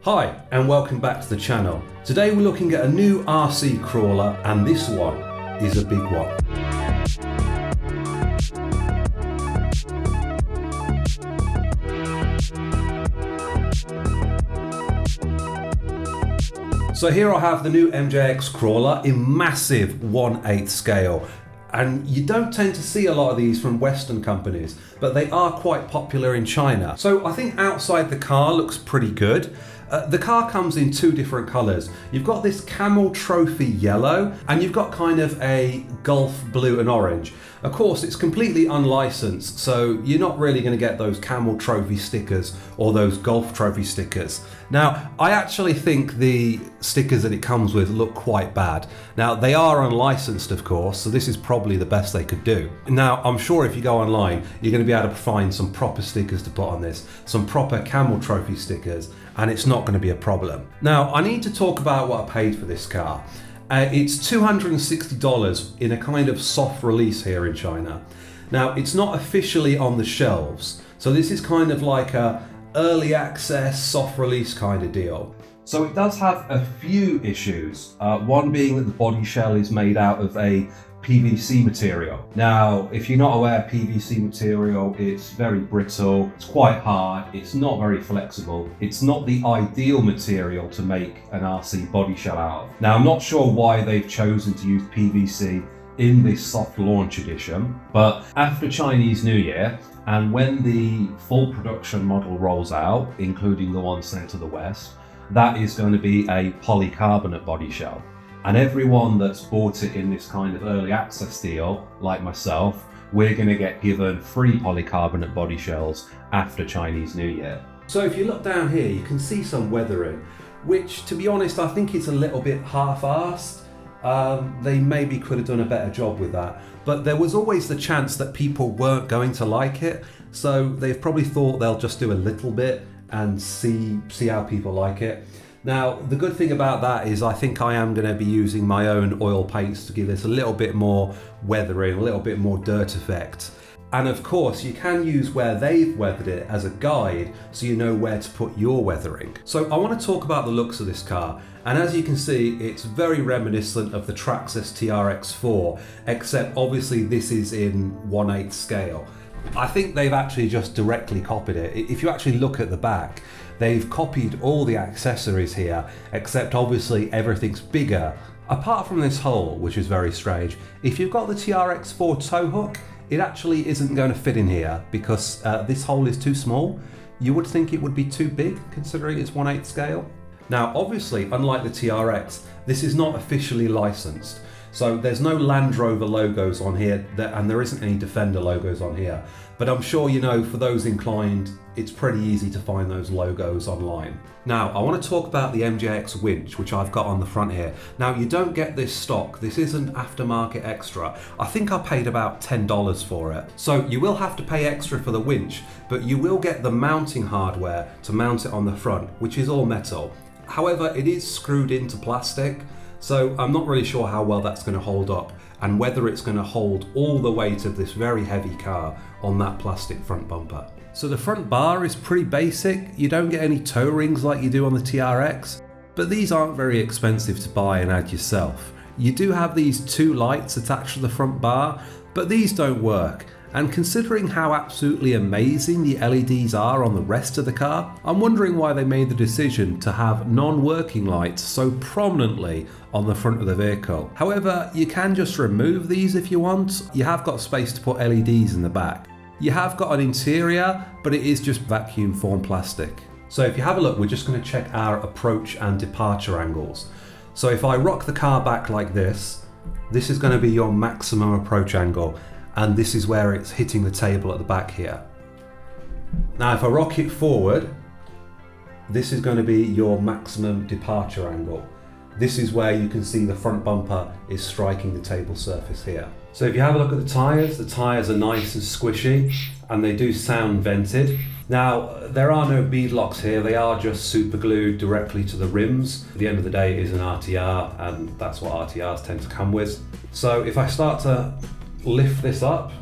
Hi and welcome back to the channel. Today we're looking at a new RC crawler and this one is a big one. So here I have the new MJX crawler in massive 1/8 scale. And you don't tend to see a lot of these from Western companies, but they are quite popular in China. So I think outside the car looks pretty good. The car comes in two different colours. You've got this camel trophy yellow and you've got kind of a Gulf blue and orange. Of course, it's completely unlicensed, so you're not really going to get those camel trophy stickers or those Gulf trophy stickers. Now, I actually think the stickers that it comes with look quite bad. Now, they are unlicensed, of course, so this is probably the best they could do. Now, I'm sure if you go online, you're going to be able to find some proper stickers to put on this, some proper camel trophy stickers, and it's not going to be a problem. Now, I need to talk about what I paid for this car. It's $260 in a kind of soft release here in China. Now, it's not officially on the shelves, so this is kind of like a early access soft release kind of deal. So it does have a few issues, one being that the body shell is made out of a PVC material. Now, if you're not aware, PVC material, it's very brittle, it's quite hard, it's not very flexible, it's not the ideal material to make an RC body shell out of. Now, I'm not sure why they've chosen to use PVC in this soft launch edition, but after Chinese New Year, and when the full production model rolls out, including the one sent to the West, that is going to be a polycarbonate body shell. And everyone that's bought it in this kind of early access deal, like myself, we're going to get given free polycarbonate body shells after Chinese New Year. So if you look down here, you can see some weathering, which, to be honest, I think it's a little bit half-assed. They maybe could have done a better job with that. But there was always the chance that people weren't going to like it, so they've probably thought they'll just do a little bit and see how people like it. Now, the good thing about that is I think I am going to be using my own oil paints to give this a little bit more weathering, a little bit more dirt effect. And of course, you can use where they've weathered it as a guide so you know where to put your weathering. So I want to talk about the looks of this car. And as you can see, it's very reminiscent of the Traxxas TRX4, except obviously this is in 1/8 scale. I think they've actually just directly copied it. If you actually look at the back, they've copied all the accessories here, except obviously everything's bigger. Apart from this hole, which is very strange, if you've got the TRX4 tow hook, it actually isn't going to fit in here because this hole is too small. You would think it would be too big considering it's 1/8 scale. Now, obviously, unlike the TRX, this is not officially licensed. So there's no Land Rover logos on here, and there isn't any Defender logos on here. But I'm sure, you know, for those inclined, it's pretty easy to find those logos online. Now, I want to talk about the MJX winch, which I've got on the front here. Now, you don't get this stock. This isn't aftermarket extra. I think I paid about $10 for it. So you will have to pay extra for the winch, but you will get the mounting hardware to mount it on the front, which is all metal. However, it is screwed into plastic, so I'm not really sure how well that's going to hold up and whether it's going to hold all the weight of this very heavy car on that plastic front bumper. So the front bar is pretty basic. You don't get any toe rings like you do on the TRX, but these aren't very expensive to buy and add yourself. You do have these two lights attached to the front bar, but these don't work. And considering how absolutely amazing the LEDs are on the rest of the car, I'm wondering why they made the decision to have non-working lights so prominently on the front of the vehicle. However, you can just remove these if you want. You have got space to put LEDs in the back. You have got an interior, but it is just vacuum formed plastic. So if you have a look, we're just going to check our approach and departure angles. So if I rock the car back like this is going to be your maximum approach angle. And this is where it's hitting the table at the back here. Now if I rock it forward, this is going to be your maximum departure angle. This is where you can see the front bumper is striking the table surface here. So if you have a look at the tyres are nice and squishy and they do sound vented. Now there are no bead locks here, they are just super glued directly to the rims. At the end of the day it is an RTR and that's what RTRs tend to come with. So if I start to lift this up,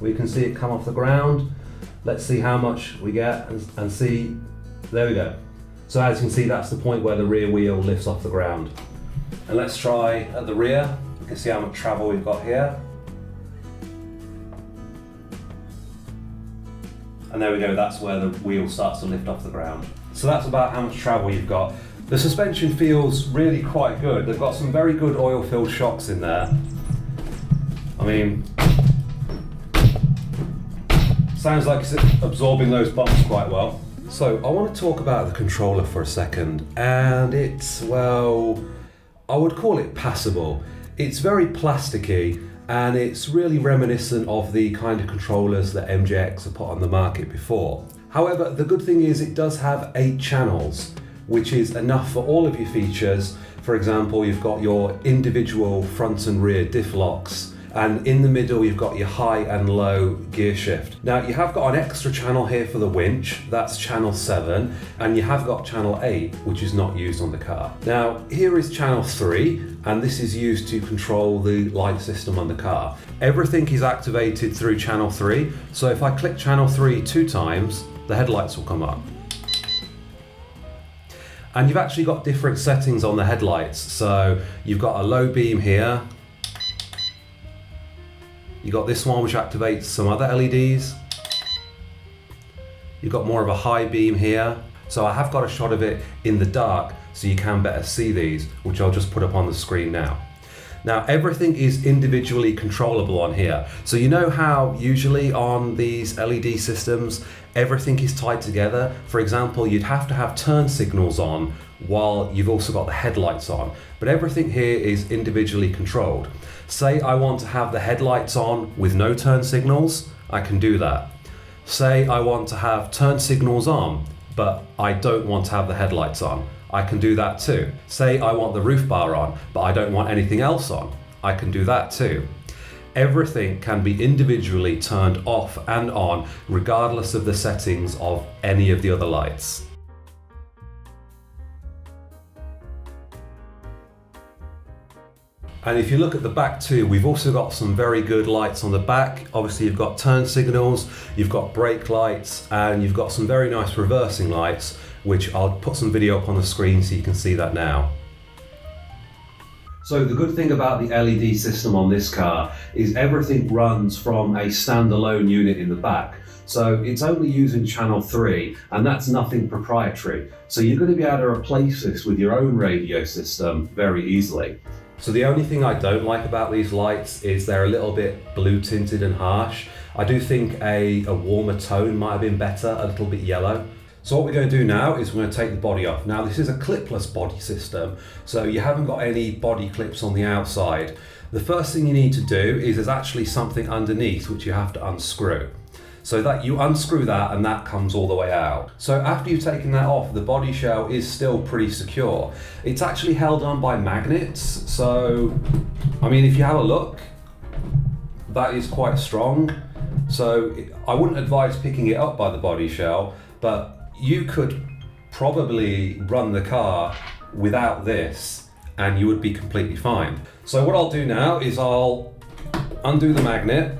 we can see it come off the ground. Let's see how much we get and see, there we go. So as you can see, that's the point where the rear wheel lifts off the ground. And let's try at the rear. You can see how much travel we've got here. And there we go, that's where the wheel starts to lift off the ground. So that's about how much travel you've got. The suspension feels really quite good. They've got some very good oil-filled shocks in there. I mean, sounds like it's absorbing those bumps quite well. So I want to talk about the controller for a second, and it's, well, I would call it passable. It's very plasticky, and it's really reminiscent of the kind of controllers that MJX have put on the market before. However, the good thing is it does have 8 channels, which is enough for all of your features. For example, you've got your individual front and rear diff locks, and in the middle you've got your high and low gear shift. Now you have got an extra channel here for the winch, that's channel 7, and you have got channel 8, which is not used on the car. Now here is channel 3, and this is used to control the light system on the car. Everything is activated through channel 3, so if I click channel 3 2 times, the headlights will come up. And you've actually got different settings on the headlights, so you've got a low beam here. You got this one which activates some other LEDs. You've got more of a high beam here. So I have got a shot of it in the dark so you can better see these, which I'll just put up on the screen now. Now everything is individually controllable on here. So you know how usually on these LED systems, everything is tied together. For example, you'd have to have turn signals on while you've also got the headlights on. But everything here is individually controlled. Say I want to have the headlights on with no turn signals, I can do that. Say I want to have turn signals on, but I don't want to have the headlights on, I can do that too. Say I want the roof bar on, but I don't want anything else on, I can do that too. Everything can be individually turned off and on, regardless of the settings of any of the other lights. And if you look at the back too, we've also got some very good lights on the back. Obviously you've got turn signals, you've got brake lights, and you've got some very nice reversing lights, which I'll put some video up on the screen so you can see that now. So the good thing about the LED system on this car is everything runs from a standalone unit in the back. So it's only using channel 3, and that's nothing proprietary. So you're going to be able to replace this with your own radio system very easily. So the only thing I don't like about these lights is they're a little bit blue tinted and harsh. I do think a warmer tone might have been better, a little bit yellow. So what we're going to do now is we're going to take the body off. Now this is a clipless body system, so you haven't got any body clips on the outside. The first thing you need to do is there's actually something underneath which you have to unscrew. So that you unscrew that and that comes all the way out. So after you've taken that off, the body shell is still pretty secure. It's actually held on by magnets. So, I mean, if you have a look, that is quite strong. So I wouldn't advise picking it up by the body shell, but you could probably run the car without this and you would be completely fine. So what I'll do now is I'll undo the magnet.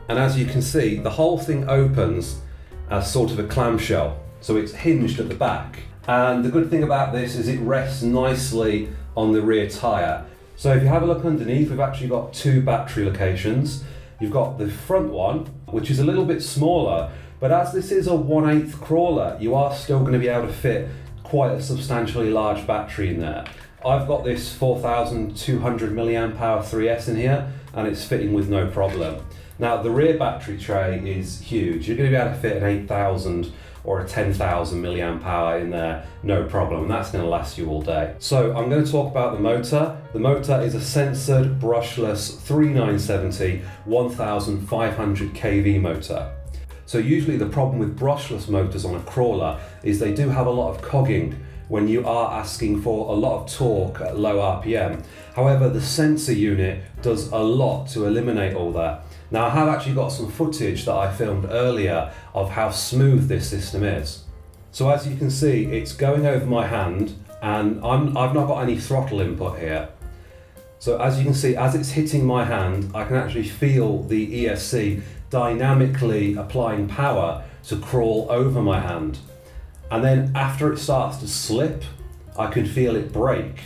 And as you can see, the whole thing opens as sort of a clamshell. So it's hinged at the back. And the good thing about this is it rests nicely on the rear tyre. So if you have a look underneath, we've actually got 2 battery locations. You've got the front one, which is a little bit smaller, but as this is a 1/8 crawler, you are still going to be able to fit quite a substantially large battery in there. I've got this 4,200 milliamp hour 3S in here, and it's fitting with no problem. Now the rear battery tray is huge. You're going to be able to fit an 8,000 or a 10,000 milliamp hour in there, no problem, and that's going to last you all day. So I'm going to talk about the motor. The motor is a censored brushless 3970 1500 kV motor. So usually the problem with brushless motors on a crawler is they do have a lot of cogging when you are asking for a lot of torque at low RPM. However, the sensor unit does a lot to eliminate all that. Now I have actually got some footage that I filmed earlier of how smooth this system is. So as you can see, it's going over my hand and I've not got any throttle input here. So as you can see, as it's hitting my hand, I can actually feel the ESC dynamically applying power to crawl over my hand. And then after it starts to slip, I can feel it break.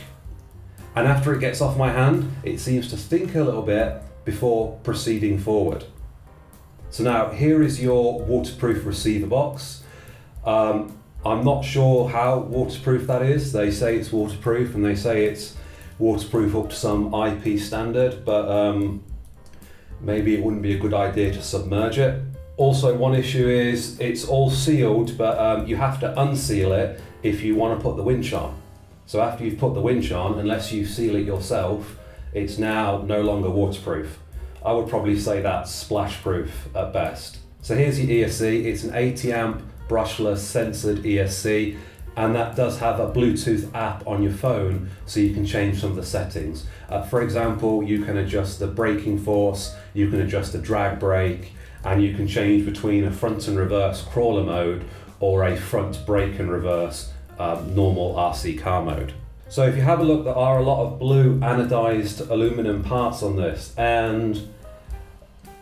And after it gets off my hand, it seems to think a little bit before proceeding forward. So now here is your waterproof receiver box. I'm not sure how waterproof that is. They say it's waterproof and they say it's waterproof up to some IP standard, but maybe it wouldn't be a good idea to submerge it. Also, one issue is it's all sealed, but you have to unseal it if you want to put the winch on. So after you've put the winch on, unless you seal it yourself, it's now no longer waterproof. I would probably say that's splash proof at best. So here's your ESC. It's an 80 amp brushless censored ESC, and that does have a Bluetooth app on your phone so you can change some of the settings. For example, you can adjust the braking force, you can adjust the drag brake, and you can change between a front and reverse crawler mode or a front brake and reverse normal RC car mode. So if you have a look, there are a lot of blue anodized aluminum parts on this, and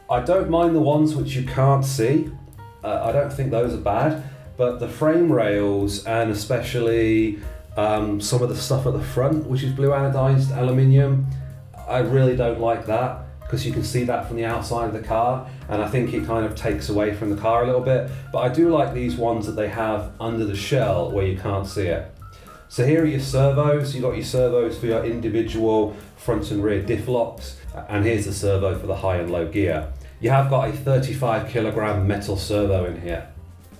I don't mind the ones which you can't see. I don't think those are bad, but the frame rails and especially some of the stuff at the front, which is blue anodized aluminium, I really don't like that, because you can see that from the outside of the car, and I think it kind of takes away from the car a little bit. But I do like these ones that they have under the shell where you can't see it. So here are your servos. You've got your servos for your individual front and rear diff locks, and here's the servo for the high and low gear. You have got a 35 kilogram metal servo in here.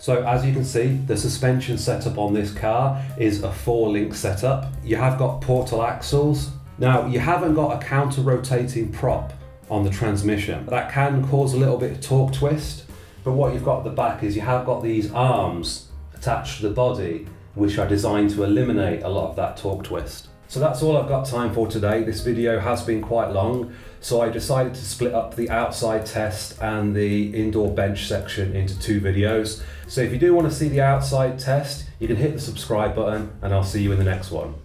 So as you can see, the suspension setup on this car is a 4-link setup. You have got portal axles. Now, you haven't got a counter-rotating prop on the transmission. That can cause a little bit of torque twist, but what you've got at the back is you have got these arms attached to the body, which are designed to eliminate a lot of that torque twist. So that's all I've got time for today. This video has been quite long, so I decided to split up the outside test and the indoor bench section into 2 videos. So if you do want to see the outside test, you can hit the subscribe button, and I'll see you in the next one.